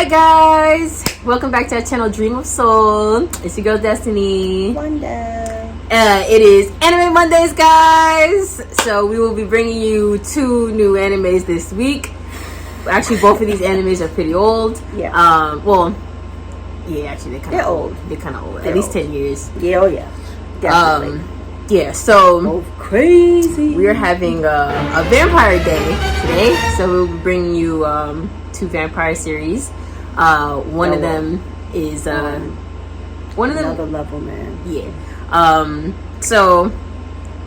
Hi guys, welcome back to our channel Dream of Soul. It's your girl Destiny. Wonder. It is Anime Mondays, guys. So we will be bringing you 2 new animes this week. Actually, both of these animes are pretty old. Yeah. Actually they're old. They're kind of old. They're At least old. 10 years. Yeah, oh yeah. Definitely. So Crazy. we're having a Vampire Day today. So we'll be bringing you 2 vampire series. One of them is one of them. Another level, man. Yeah. So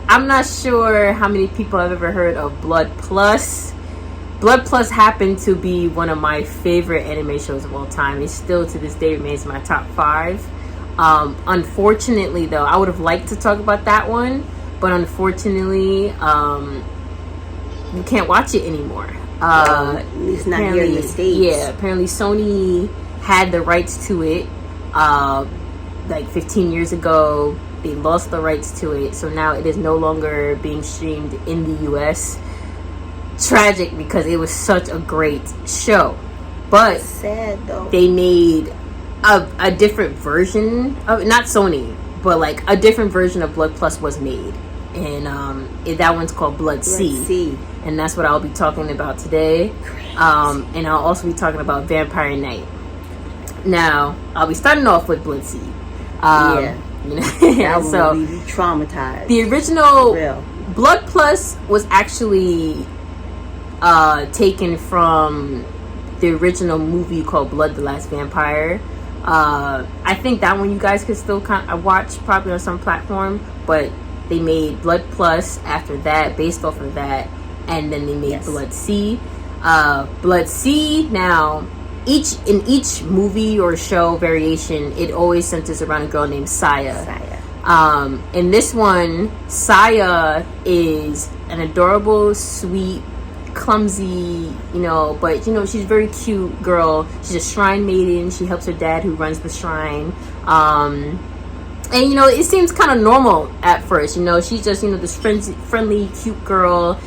I'm not sure how many people have ever heard of Blood Plus. Blood Plus happened to be one of my favorite anime shows of all time. It still to this day remains my top 5. Unfortunately, though, I would have liked to talk about that one, but unfortunately, you can't watch it anymore. At least not here in the States. Yeah, apparently Sony had the rights to it like 15 years ago. They lost the rights to it, so now it is no longer being streamed in the US. Tragic, because it was such a great show. But it's sad though. They made a different version of, not Sony, but like a different version of Blood Plus was made, and that one's called Blood C. And that's what I'll be talking about today. And I'll also be talking about Vampire Knight. Now, I'll be starting off with Blood C. Yeah. You know, That one so will leave you traumatized. the original Real. Blood Plus was actually taken from the original movie called Blood the Last Vampire. I think that one you guys could still kind of watch probably on some platform, but they made Blood Plus after that, based off of that, and then they made Blood C. Blood C, now in each movie or show variation, it always centers around a girl named Saya. In this one, Saya is an adorable, sweet, clumsy, but she's a very cute girl. She's a shrine maiden. She helps her dad, who runs the shrine. And it seems kind of normal at first. She's just this friendly, cute girl.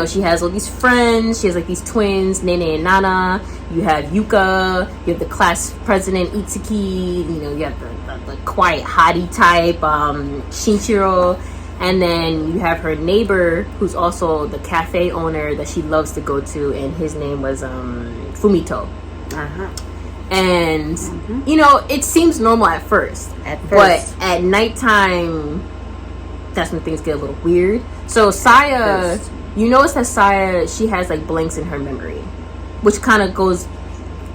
She has all these friends. She has like these twins, Nene and Nana. You have Yuka. You have the class president, Itsuki. You have the quiet hottie type, Shinchiro. And then you have her neighbor, who's also the cafe owner that she loves to go to, and his name was Fumito. And it seems normal at first. But at nighttime, that's when things get a little weird. So Saya, you notice that Saya, she has like blanks in her memory, which kind of goes.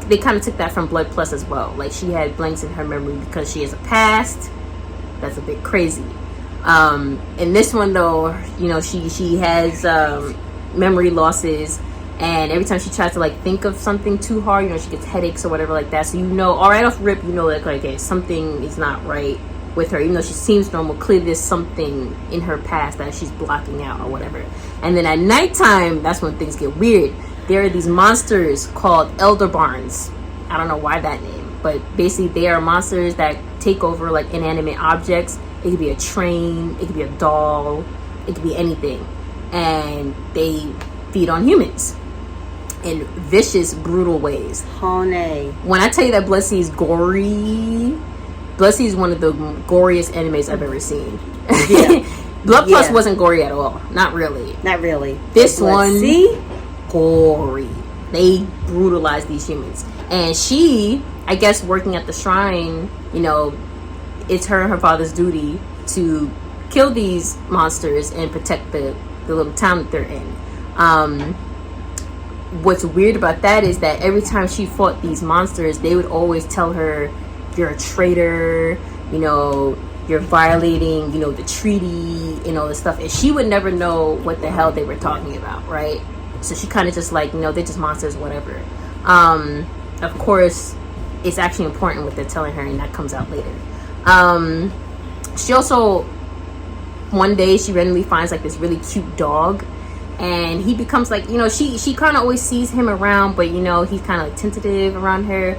They kind of took that from Blood Plus as well. Like, she had blanks in her memory because she has a past. That's a bit crazy. In this one though, she has memory losses, and every time she tries to like think of something too hard, she gets headaches or whatever like that. So all right off rip, like okay, something is not right with her, even though she seems normal. Clearly there's something in her past that she's blocking out or whatever. And then at nighttime, that's when things get weird. There are these monsters called Elder Barns. I don't know why that name, but basically they are monsters that take over like inanimate objects. It could be a train, it could be a doll, it could be anything. And they feed on humans in vicious, brutal ways. When I tell you that Blood C is gory, Blood C is one of the goriest animes I've ever seen. Yeah. Blood Plus wasn't gory at all. Not really. This one, gory. They brutalized these humans. And she, I guess, working at the shrine, it's her and her father's duty to kill these monsters and protect the little town that they're in. What's weird about that is that every time she fought these monsters, they would always tell her, you're a traitor, you're violating, the treaty and all this stuff. And she would never know what the hell they were talking about, right? So she kind of just like, they're just monsters, whatever. Of course, it's actually important what they're telling her, and that comes out later. She also, one day she randomly finds like this really cute dog, and he becomes like, she kind of always sees him around, but he's kind of like tentative around her.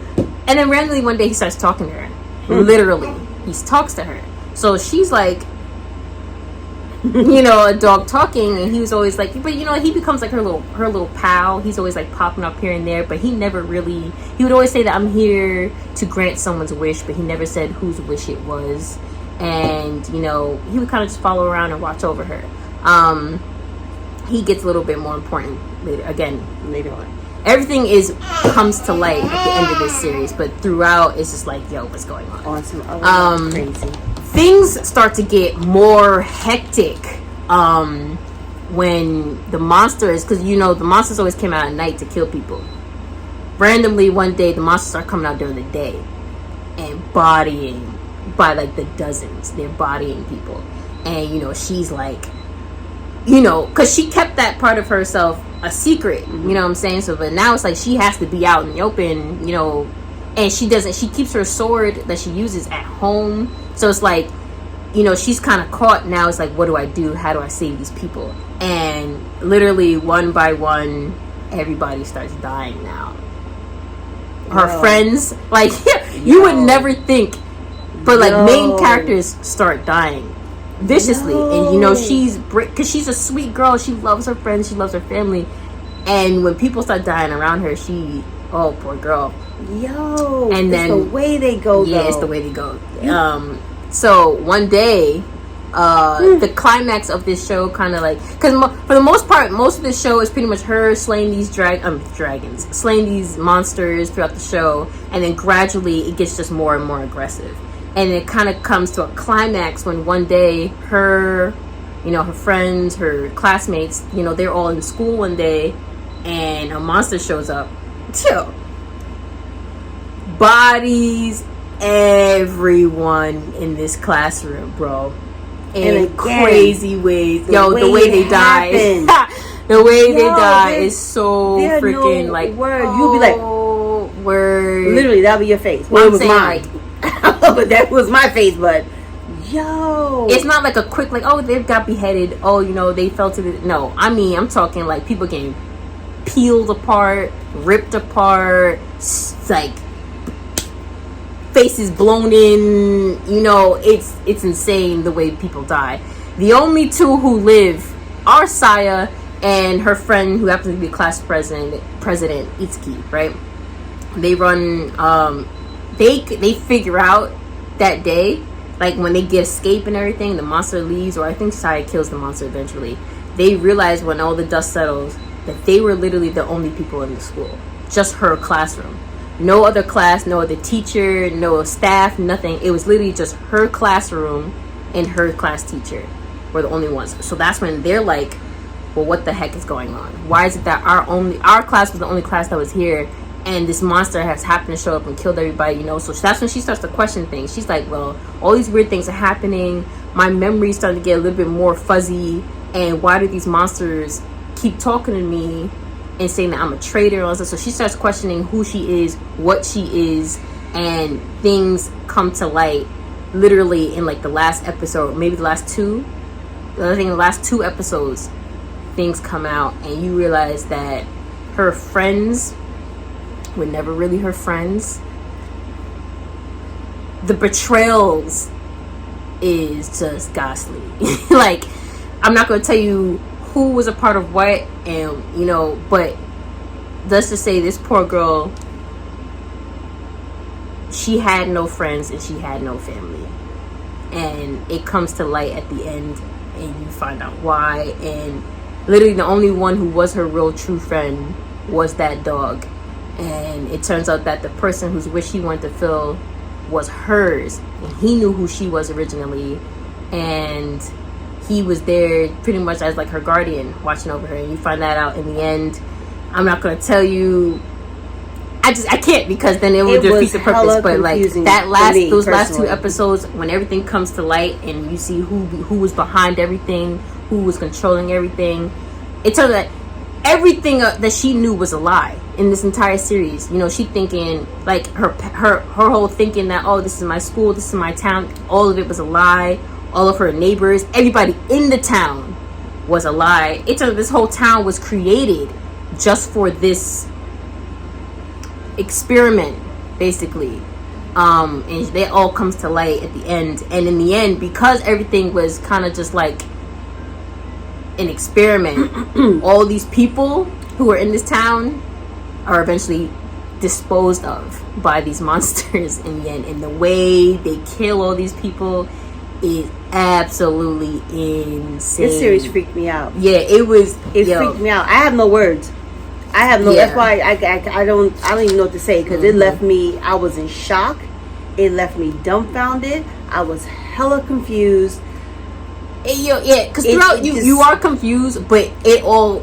And then randomly one day he starts talking to her. Literally, he talks to her. So she's like, you know, a dog talking, and he was always like, but you know, he becomes like her little pal. He's always like popping up here and there, but he never really. He would always say that I'm here to grant someone's wish, but he never said whose wish it was. And you know, he would kind of just follow around and watch over her. He gets a little bit more important later on. Everything comes to light at the end of this series, but throughout it's just like, yo, what's going on? On some other crazy. Things start to get more hectic when the monsters, because you know the monsters always came out at night to kill people. Randomly one day the monsters start coming out during the day and bodying by like the dozens. They're bodying people, and you know she's like, you know, because she kept that part of herself a secret, you know what I'm saying? So, but now it's like she has to be out in the open, you know, and she keeps her sword that she uses at home. So it's like, you know, she's kind of caught now. It's like, what do I do? How do I save these people? And literally one by one, everybody starts dying now. Her friends, like, you would never think, but like main characters start dying viciously. And you know, because she's a sweet girl, she loves her friends, she loves her family, and when people start dying around her, oh, poor girl. And then the way they go. It's the way they go. So one day, the climax of this show kind of like, because for the most part, most of the show is pretty much her slaying these dragons, slaying these monsters throughout the show, and then gradually it gets just more and more aggressive. And it kind of comes to a climax when one day her friends, her classmates, you know, they're all in school one day and a monster shows up. Bodies everyone in this classroom, bro. In crazy ways. The way they die. The way they die is so freaking like, word. You'll be like, word. Literally, that'll be your face. Well, it was mine. Like, but that was my face, but it's not like a quick like, oh, they got beheaded, oh, you know, they fell to the no. I mean, I'm talking like people getting peeled apart, ripped apart, like faces blown in, you know, it's insane the way people die. The only two who live are Saya and her friend who happens to be class president Itsuki, right? They run they figure out that day, like when they get escape and everything, the monster leaves, or I think Saya kills the monster eventually. They realize when all the dust settles that they were literally the only people in the school. Just her classroom. No other class, no other teacher, no staff, nothing. It was literally just her classroom and her class teacher were the only ones. So that's when they're like, well, what the heck is going on? Why is it that our class was the only class that was here, and this monster has happened to show up and killed everybody, you know? So that's when she starts to question things. She's like, well, all these weird things are happening. My memory's starting to get a little bit more fuzzy. And why do these monsters keep talking to me and saying that I'm a traitor and all this? So she starts questioning who she is, what she is, and things come to light literally in like the last episode, maybe the last two. I think the last two episodes, things come out and you realize that her friends were never really her friends. The betrayals is just ghastly. Like, I'm not going to tell you who was a part of what, and you know, but let's just say this poor girl, she had no friends and she had no family, and it comes to light at the end and you find out why. And literally the only one who was her real true friend was that dog. And it turns out that the person whose wish he wanted to fill was hers, and he knew who she was originally, and he was there pretty much as like her guardian, watching over her. And you find that out in the end. I'm not going to tell you. I can't, because then it would defeat the purpose. But like those last two episodes, when everything comes to light and you see who was behind everything, who was controlling everything, it turns out everything that she knew was a lie in this entire series. You know, she thinking like her whole thinking that, oh, this is my school, this is my town, all of it was a lie. All of her neighbors, everybody in the town was a lie. It turned out this whole town was created just for this experiment, basically. And it all comes to light at the end. And in the end, because everything was kind of just like an experiment. All these people who are in this town are eventually disposed of by these monsters in the end. And the way they kill all these people is absolutely insane. This series freaked me out. Yeah, it freaked me out. I have no words. I have no. Yeah. That's why I don't even know what to say, because it left me. I was in shock. It left me dumbfounded. I was hella confused. Because throughout you are confused, but it all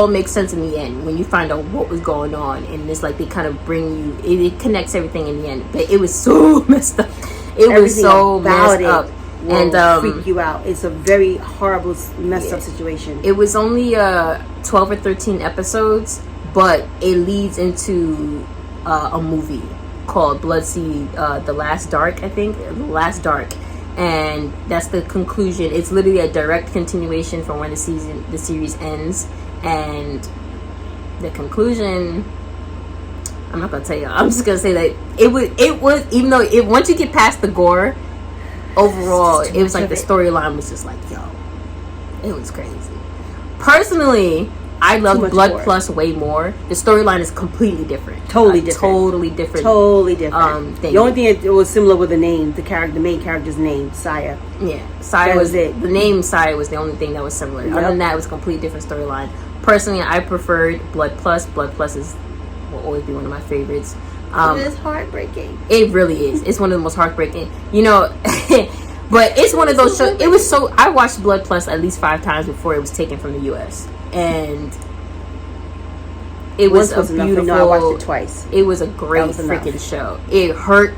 makes sense in the end when you find out what was going on, and it's like they kind of bring you. It connects everything in the end, but it was so messed up. It was so messed up. And freak you out. It's a very horrible, messed up situation. It was only 12 or 13 episodes, but it leads into a movie called Bloodseed, The Last Dark, I think. The Last Dark. And that's the conclusion. It's literally a direct continuation from when the series ends. And the conclusion, I'm not gonna tell you. I'm just gonna say that it was even though once you get past the gore, overall it was like the storyline was just like, yo, it was crazy. Personally, I love Blood Plus way more. The storyline is completely different. Totally different. The only thing that was similar with the name, the main character's name, Saya. Yeah, Saya was it. The name Saya was the only thing that was similar. Yep. Other than that, it was a completely different storyline. Personally, I preferred Blood Plus. Blood Plus will always be one of my favorites. It is heartbreaking. It really is. It's one of the most heartbreaking. But it's one of those shows. It was so. I watched Blood Plus at least 5 times before it was taken from the U.S. and it was a beautiful. I watched it twice. It was a great freaking show. It hurt.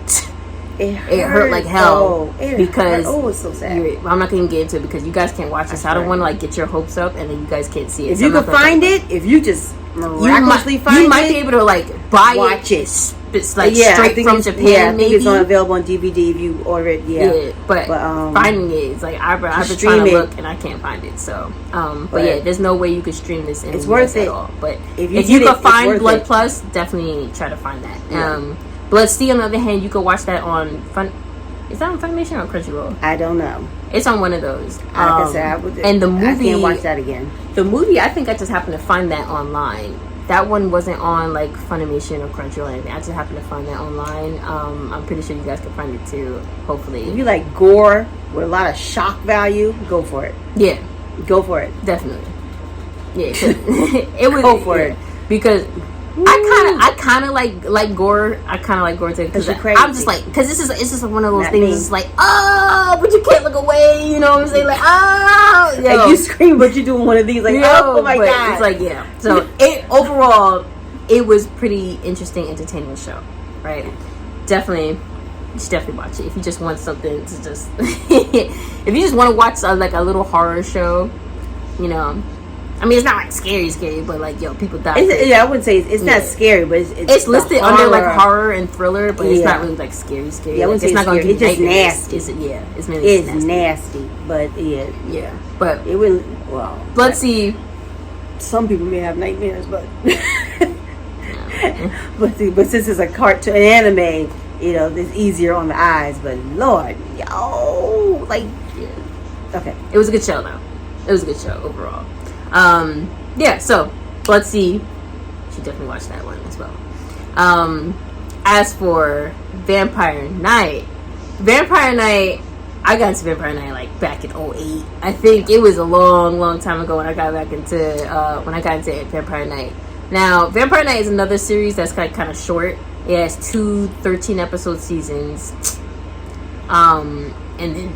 It hurt like hell because it's so sad. I'm not gonna get into it because you guys can't watch this. I don't want to get your hopes up and then you guys can't see it. If you can find it, if you just miraculously find it, you might be able to buy watch it. It's straight from Japan. Yeah, I think it's available on DVD if you order it. Yeah, but finding it, it's like I've been trying to look and I can't find it. So, but there's no way you could stream this. It's worth it at all. But if you can find Blood Plus, definitely try to find that. Yeah. Bloodseed, on the other hand, you can watch that on Is that on Funimation or Crunchyroll? I don't know. It's on one of those. Like I said, and the movie, I can't watch that again. The movie, I think I just happened to find that online. That one wasn't on Funimation or Crunchyroll or anything. I just happened to find that online. I'm pretty sure you guys can find it too. Hopefully, if you like gore with a lot of shock value, go for it. Yeah, go for it. Definitely. Yeah, it was. Go for it because I kind of like gore. I kind of like gore too because I'm just because it's just one of those things. It's like, oh, but you can't look away. You know what I'm saying? Like, oh, yo. Like you scream, but you're doing one of these. Like, oh my god! It's like, yeah. So overall, it was pretty interesting, entertaining show. Right? Definitely, you should definitely watch it if you just want something to just. If you just want to watch a little horror show, I mean, it's not scary, but people die. I wouldn't say it's not scary, but it's listed under horror and thriller, but it's not really scary. Yeah, I wouldn't say it's not going to be just nasty. It's nasty, but yeah, but it wouldn't. Well, Bloodseed. Some people may have nightmares, but but since it's a cartoon, an anime, it's easier on the eyes. But Lord, okay, it was a good show though. It was a good show overall. So Bloodseed, you should definitely watch that one as well. As for Vampire Knight, I got into Vampire Knight back in 2008. I think it was a long time ago when I got into Vampire Knight. Now, Vampire Knight is another series that's kind of short. It has 2 13-episode seasons. And then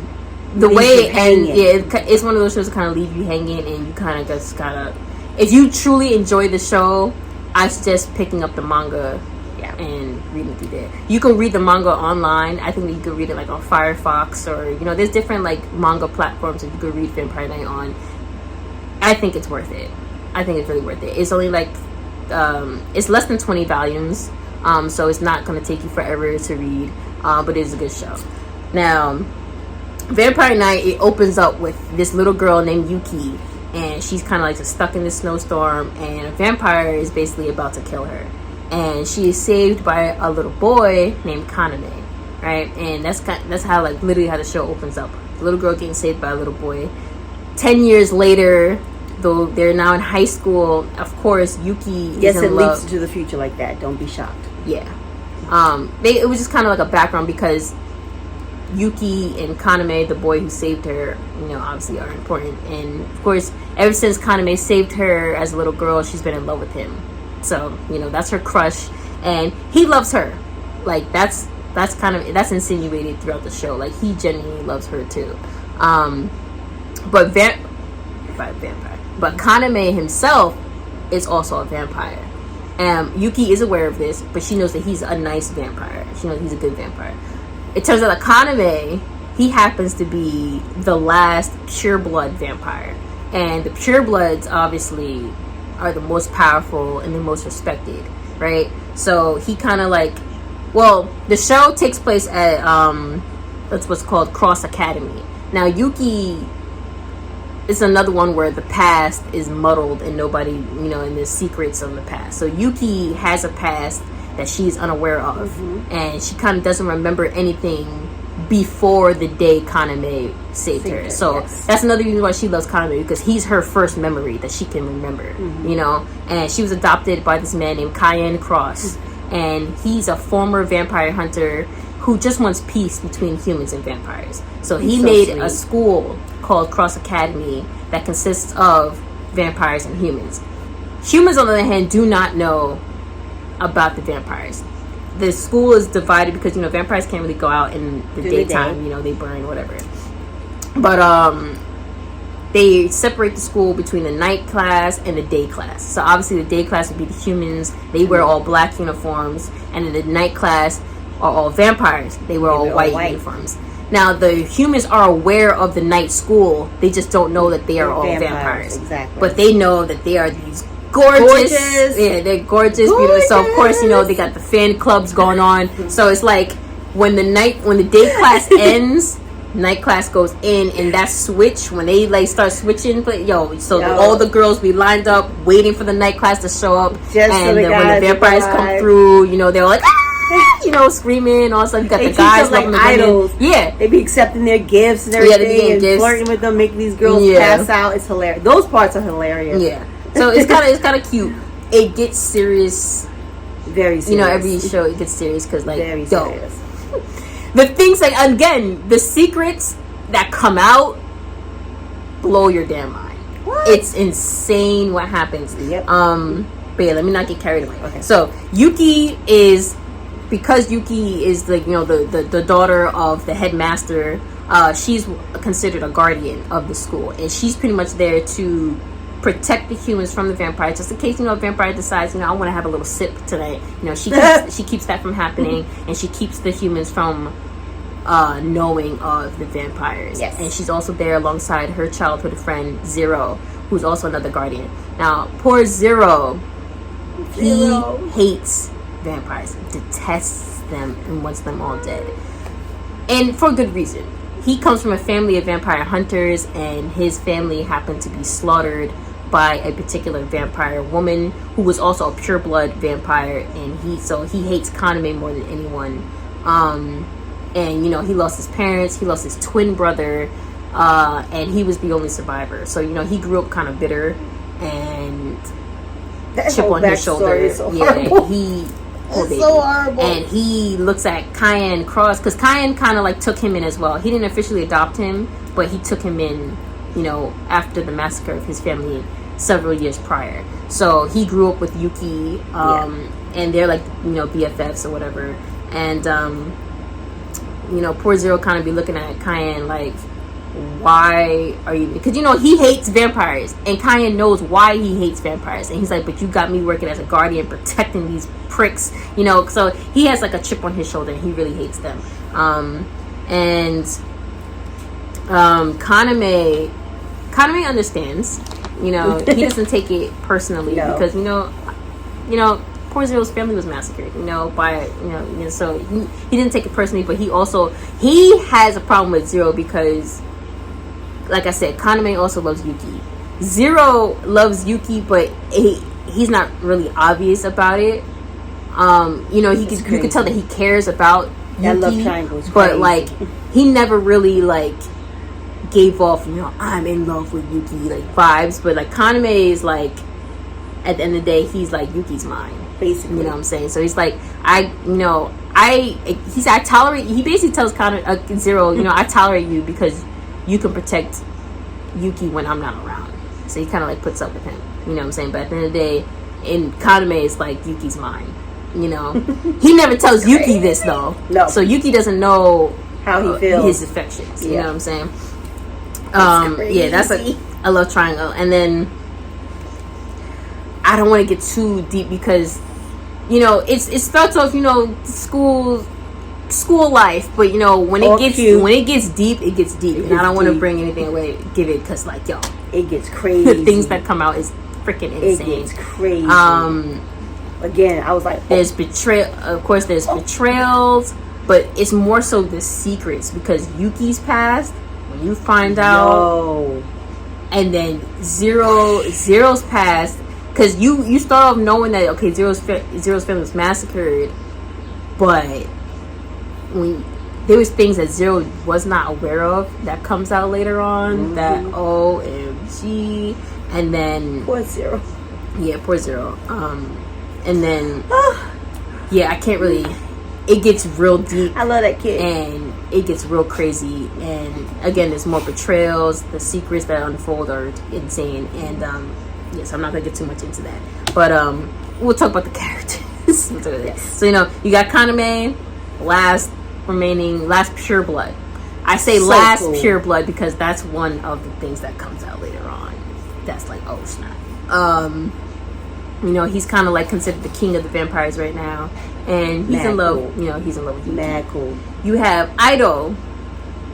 the way it's one of those shows that kind of leave you hanging, and you kind of if you truly enjoy the show, I suggest picking up the manga and reading through there. You can read the manga online. I think that you can read it on Firefox or there's different manga platforms that you can read Vampire Knight on. I think it's worth it. I think it's really worth it. It's only it's less than 20 volumes, so it's not going to take you forever to read, but it is a good show. Now, Vampire Knight, it opens up with this little girl named Yuki, and she's kind of just stuck in this snowstorm, and a vampire is basically about to kill her, and she is saved by a little boy named Kaname, right? And that's how literally how the show opens up. The little girl getting saved by a little boy. 10 years later, though they're now in high school. Of course, Yuki yes, is in it love. leads into the future like that. Don't be shocked. Yeah. It was just kind of like a background because Yuki and Kaname, the boy who saved her, you know, obviously are important. And of course, ever since Kaname saved her as a little girl, she's been in love with him. So, you know, that's her crush, and he loves her. Like that's insinuated throughout the show. Like he genuinely loves her too. But Kaname himself is also a vampire. Yuki is aware of this, but she knows that he's a nice vampire. She knows he's a good vampire. It turns out that Kaname, he happens to be the last pureblood vampire. And the purebloods obviously are the most powerful and the most respected, right? So he kind of like, well, the show takes place at that's what's called Cross Academy. Now Yuki is another one where the past is muddled and nobody, you know, and there's secrets on the past. So Yuki has a past that she's unaware of, and she kind of doesn't remember anything before the day Kaname saved her. So that's another reason why she loves Kaname, because he's her first memory that she can remember, you know. And she was adopted by this man named Cayenne Cross, and he's a former vampire hunter who just wants peace between humans and vampires. So he made a school called Cross Academy that consists of vampires and humans. Humans, on the other hand, do not know about the vampires. The school is divided because, you know, vampires can't really go out in the daytime. You know, they burn, whatever. But they separate the school between the night class and the day class. So obviously the day class would be the humans. They wear all black uniforms. And in the night class are all vampires. They wear all white uniforms. Now, the humans are aware of the night school. They just don't know that they are all vampires. Exactly. But they know that they are these gorgeous. Yeah, they're gorgeous, beautiful. So, of course, you know, they got the fan clubs going on. So, it's like when the day class ends, night class goes in, and that switch, when they, like, start switching, all the girls be lined up waiting for the night class to show up. Just and then when the vampires come through, you know, they're like, you know, screaming. Also, you got the guys like idols. Yeah, they be accepting their gifts and everything, and flirting with them, making these girls pass out. It's hilarious. Those parts are hilarious. Yeah, so it's kind of cute. It gets serious, very serious. You know, every show it gets serious because, like, very serious. The things, like, again, the secrets that come out blow your damn mind. What? It's insane what happens. Yep. But yeah, let me not get carried away. Okay. So Yuki is. Because Yuki is, like, you know, the daughter of the headmaster, she's considered a guardian of the school, and she's pretty much there to protect the humans from the vampires, just in case, you know, a vampire decides, you know, I want to have a little sip tonight. You know, she keeps that from happening, and she keeps the humans from knowing of the vampires. Yes. And she's also there alongside her childhood friend Zero, who's also another guardian. Now, poor Zero. He hates vampires, detests them, and wants them all dead, and for good reason. He comes from a family of vampire hunters, and his family happened to be slaughtered by a particular vampire woman who was also a pureblood vampire, and he hates Kaname more than anyone. And, you know, he lost his parents, he lost his twin brother, and he was the only survivor. So, you know, he grew up kind of bitter and chip on his shoulder. So horrible. It's so horrible. And he looks at Cayenne Cross, because Cayenne kind of like took him in as well. He didn't officially adopt him, but he took him in, you know, after the massacre of his family several years prior. So he grew up with Yuki, and they're like, you know, BFFs or whatever. And you know, poor Zero kind of be looking at Cayenne like, why are you, because, you know, he hates vampires, and Cayenne knows why he hates vampires, and he's like, but you got me working as a guardian protecting these pricks, you know. So he has like a chip on his shoulder, and he really hates them. Kaname understands, you know. He doesn't take it personally, because you know poor Zero's family was massacred, you know, by, you know, so he didn't take it personally. But he has a problem with Zero because, like I said, Kaname also loves Yuki. Zero loves Yuki, but he's not really obvious about it. You know, you could tell that he cares about Yuki, that love triangle is but crazy. like he never really like gave off, I'm in love with Yuki like vibes, but like Kaname is like, at the end of the day, he's like, Yuki's mine, basically. You know what I'm saying? So he's like, I tolerate. He basically tells Zero, I tolerate you because you can protect Yuki when I'm not around. So he kind of like puts up with him. You know what I'm saying? But at the end of the day, in Kaname, it's like, Yuki's mine. He never tells Yuki this though. No. So Yuki doesn't know how he feels, his affections. You know what I'm saying? That's a love triangle. And then I don't want to get too deep because it starts off school life, but when it gets deep, it gets deep, and I don't want to bring anything away, give it, because like it gets crazy. The things that come out is freaking insane. It gets crazy. Again, I was like, there's betrayal. Of course, there's betrayals, but it's more so the secrets, because Yuki's past, when you find out, and then Zero's past, because you start off knowing that Zero's family was massacred, but there was things that Zero was not aware of that comes out later on, that OMG, and then poor Zero. Yeah, poor Zero. And then I can't really. It gets real deep. I love that kid, and it gets real crazy. And again, there's more betrayals. The secrets that unfold are insane. And yes, I'm not gonna get too much into that, but we'll talk about the characters. Yes. So you got Kaname, last pure blood. I say so last cool. Pure blood because that's one of the things that comes out later on. That's like, oh snap. He's kind of like considered the king of the vampires right now, and he's in love. Cool. He's in love with you. Mad cool. You have Idol.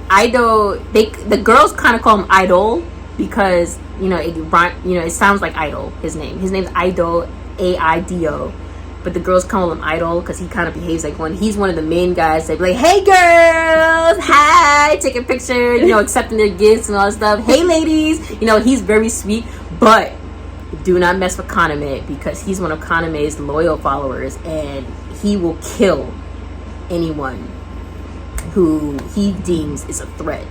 The girls kind of call him Idol because it sounds like Idol. His name's Idol, Aido. But the girls call him Idol because he kind of behaves like one. He's one of the main guys. They be like, "Hey girls, hi," take a picture, accepting their gifts and all that stuff. Hey ladies, he's very sweet, but do not mess with Kaname because he's one of Kaname's loyal followers, and he will kill anyone who he deems is a threat.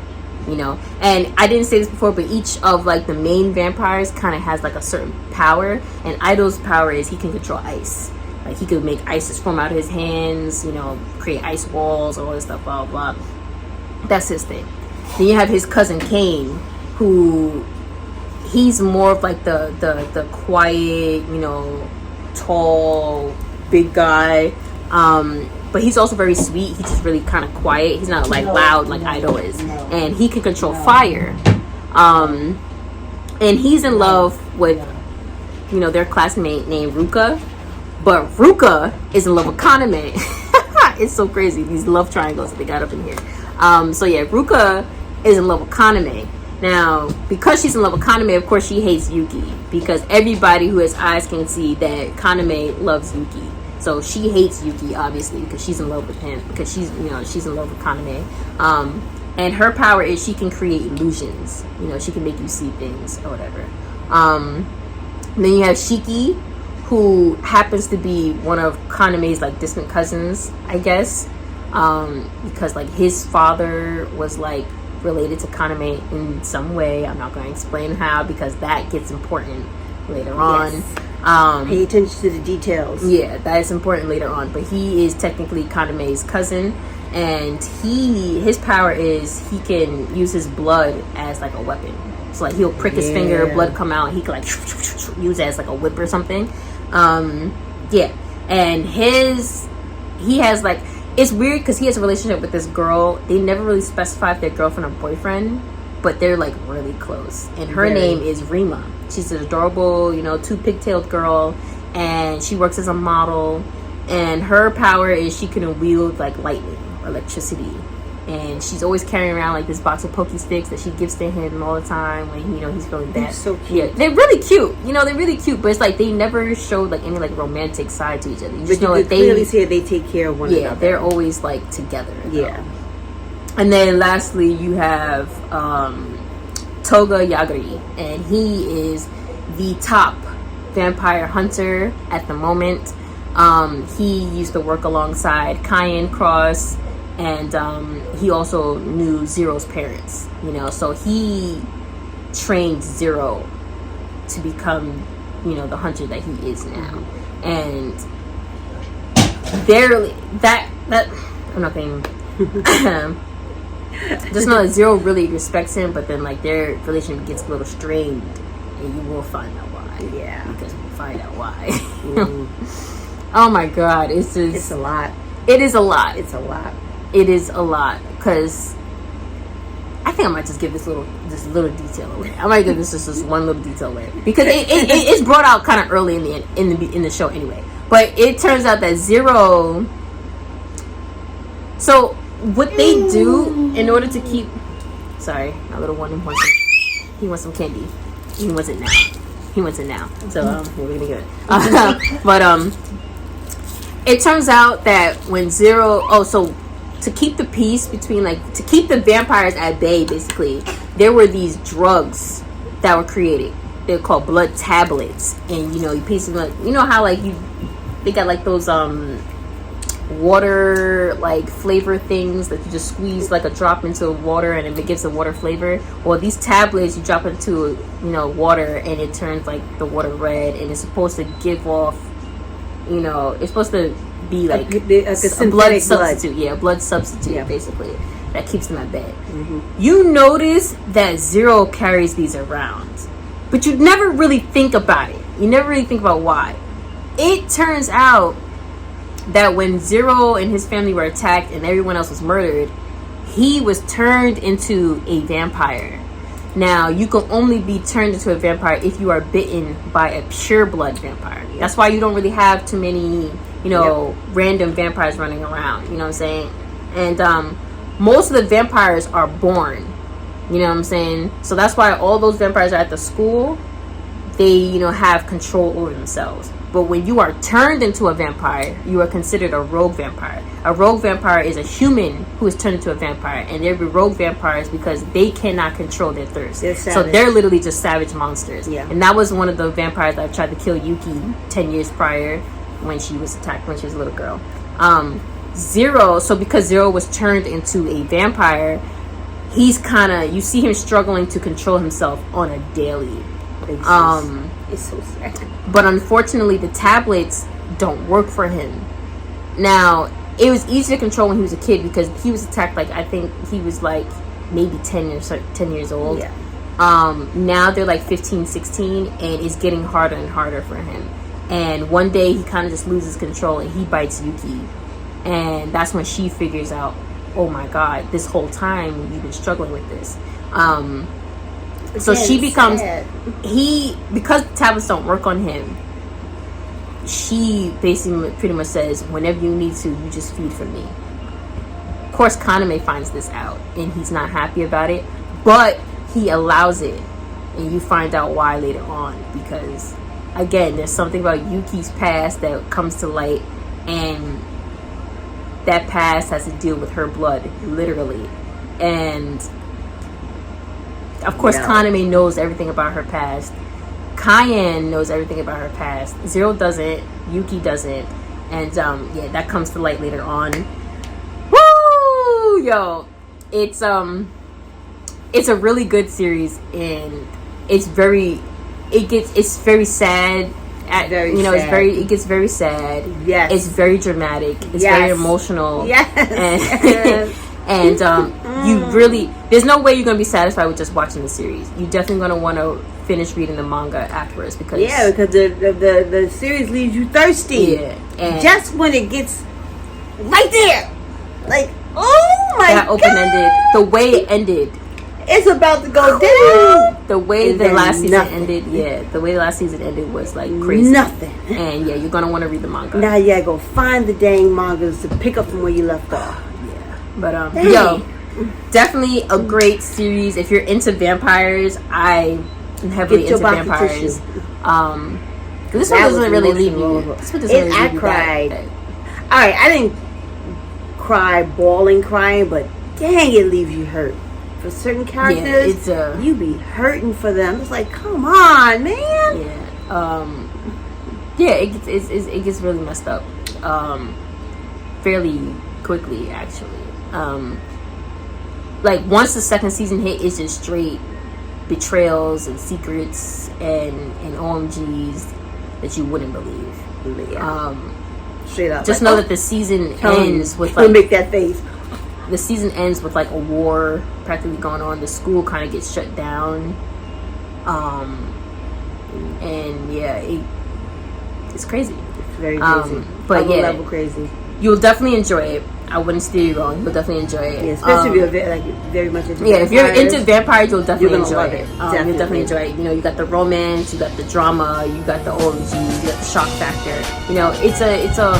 And I didn't say this before, but each of like the main vampires kind of has like a certain power, and Idol's power is he can control ice. Like he could make ice just form out of his hands, create ice walls, all this stuff, blah blah. That's his thing. Then you have his cousin Kane, who he's more of like the quiet, tall, big guy. But he's also very sweet. He's just really kind of quiet. He's not like loud like Idol is. And he can control fire. And he's in love with, their classmate named Ruka. But Ruka is in love with Kaname. It's so crazy, these love triangles that they got up in here. Ruka is in love with Kaname. Now, because she's in love with Kaname, of course she hates Yuki, because everybody who has eyes can see that Kaname loves Yuki. So she hates Yuki, obviously, because she's in love with him, because she's in love with Kaname. And her power is she can create illusions. She can make you see things or whatever. Then you have Shiki, who happens to be one of Kaname's like distant cousins, I guess, because like his father was like related to Kaname in some way. I'm not going to explain how, because that gets important later on. Yes. Pay attention to the details. Yeah, that is important later on. But he is technically Kaname's cousin, and his power is he can use his blood as like a weapon. So like he'll prick his finger, blood come out, he can like use it as like a whip or something. And he has like, it's weird because he has a relationship with this girl. They never really specify if they're girlfriend or boyfriend, but they're like really close. And her name is Rima. She's an adorable, 2 pigtailed girl, and she works as a model. And her power is she can wield like lightning or electricity. And she's always carrying around like this box of Poke Sticks that she gives to him all the time when he's feeling bad. They're so cute. Yeah, they're really cute. They're really cute. But it's like they never showed like any like romantic side to each other. You just know that they clearly see they take care of one another. Yeah, they're always like together. Yeah. And then lastly, you have Toga Yagami, and he is the top vampire hunter at the moment. He used to work alongside Cayenne Cross and he also knew Zero's parents. You know, so he trained Zero to become, you know, the hunter that he is now. And they're that I'm not going just know that Zero really respects him, but then like their relationship gets a little strained, and you will find out why. Yeah, because we'll find out why. Oh my god, it's a lot. It is a lot. It's a lot. It is a lot, because I think I might just give this little detail away. I might give this just one little detail away, because it's brought out kind of early in the show anyway. But it turns out that Zero. So what they do in order to keep, sorry, my little one he wants some candy. He wants it now. So we're gonna get it. But it turns out that when Zero, so to keep the peace between, like, to keep the vampires at bay, basically, there were these drugs that were created. They're called blood tablets, and you know, you piece them like, you know how like they got like those water like flavor things that you just squeeze like a drop into water and it gives the water flavor. Well, these tablets you drop into, you know, water and it turns like the water red, and it's supposed to give off, you know, it's supposed to be like a blood substitute. Yeah, blood substitute, basically, that keeps them at bay. You notice that Zero carries these around, but you never really think about it. You never really think about why. It turns out that when Zero and his family were attacked and everyone else was murdered, he was turned into a vampire. Now, you can only be turned into a vampire if you are bitten by a pureblood vampire. That's why you don't really have too many, you know, random vampires running around. You know what I'm saying? And most of the vampires are born. You know what I'm saying? So that's why all those vampires are at the school. They, you know, have control over themselves. But when you are turned into a vampire, you are considered a rogue vampire. A rogue vampire is a human who is turned into a vampire. And they're rogue vampires because they cannot control their thirst. So they're literally just savage monsters. Yeah. And that was one of the vampires that tried to kill Yuki 10 years prior when she was attacked when she was a little girl. Zero, so because Zero was turned into a vampire, he's kind of, you see him struggling to control himself on a daily. It's so sad. But unfortunately, the tablets don't work for him. Now, it was easy to control when he was a kid because he was attacked, like, I think he was like maybe 10 years old. Yeah. Now they're like 15, 16, and it's getting harder and harder for him. And one day he kind of just loses control and he bites Yuki. And that's when she figures out, oh my god, this whole time you've been struggling with this. So she becomes because the tablets don't work on him, she basically pretty much says, whenever you need to, you just feed from me. Of course, Kaname finds this out and he's not happy about it, but he allows it, and you find out why later on, because again, there's something about Yuki's past that comes to light, and that past has to deal with her blood, literally. And of course, Kaname knows everything about her past. Cayenne knows everything about her past. Zero doesn't. Yuki doesn't. And that comes to light later on. Woo! Yo, it's a really good series, and it's very sad. It gets very sad. Yes. It's very dramatic. It's very emotional. Yes. And you really, there's no way you're going to be satisfied with just watching the series. You're definitely going to want to finish reading the manga afterwards, because the series leaves you thirsty. Yeah, and just when it gets right there, like, oh my god, open-ended, the way it ended, it's about to go down. The way the last season ended, the way the last season ended was like crazy. Nothing. And you're going to want to read the manga. Now you gotta go find the dang mangas to pick up from where you left off. But definitely a great series. If you're into vampires, I am heavily into vampires. This one doesn't really leave you. I cried. Alright, I didn't cry, crying, but dang, it leaves you hurt. For certain characters, you be hurting for them. It's like, come on, man. It gets really messed up fairly quickly, actually. Like once the second season hit, it's just straight betrayals and secrets and OMGs that you wouldn't believe. Yeah. Straight up. Just like, know that the season ends with like make that face. The season ends with like a war practically going on. The school kind of gets shut down. And yeah, it's crazy. It's very crazy. But yeah, level crazy. You'll definitely enjoy it. I wouldn't steer you wrong. You'll definitely enjoy it. Yeah, especially if you're very much into if you're into vampires, you'll definitely enjoy love it. it. You'll definitely enjoy it. You know, you got the romance, you got the drama, you got the OMG, you got the shock factor. You know, it's a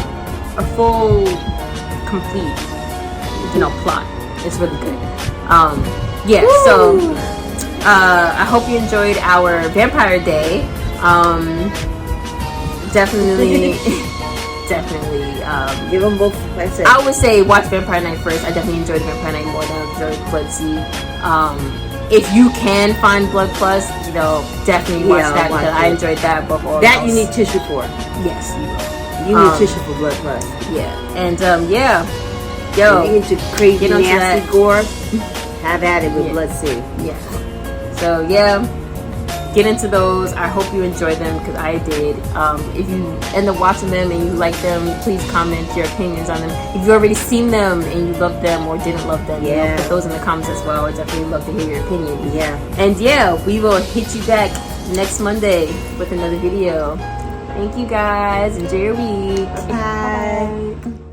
full, complete, plot. It's really good. Woo! So I hope you enjoyed our Vampire Day. Definitely. Give them both. Like I said, I would say watch Vampire Night first. I definitely enjoyed Vampire Night more than I enjoyed Bloodseed. If you can find Blood Plus, definitely watch that because I enjoyed that above all that else. You need tissue for. Yes, you will. You need tissue for Blood Plus. Yeah, and yo, you into crazy nasty gore. Have at it with Bloodseed. Yeah. So yeah. Get into those. I hope you enjoy them because I did. If you end up watching them and you like them, please comment your opinions on them. If you've already seen them and you loved them or didn't love them, put those in the comments as well. I'd definitely love to hear your opinion. Yeah. And we will hit you back next Monday with another video. Thank you guys. Enjoy your week. Bye. Bye.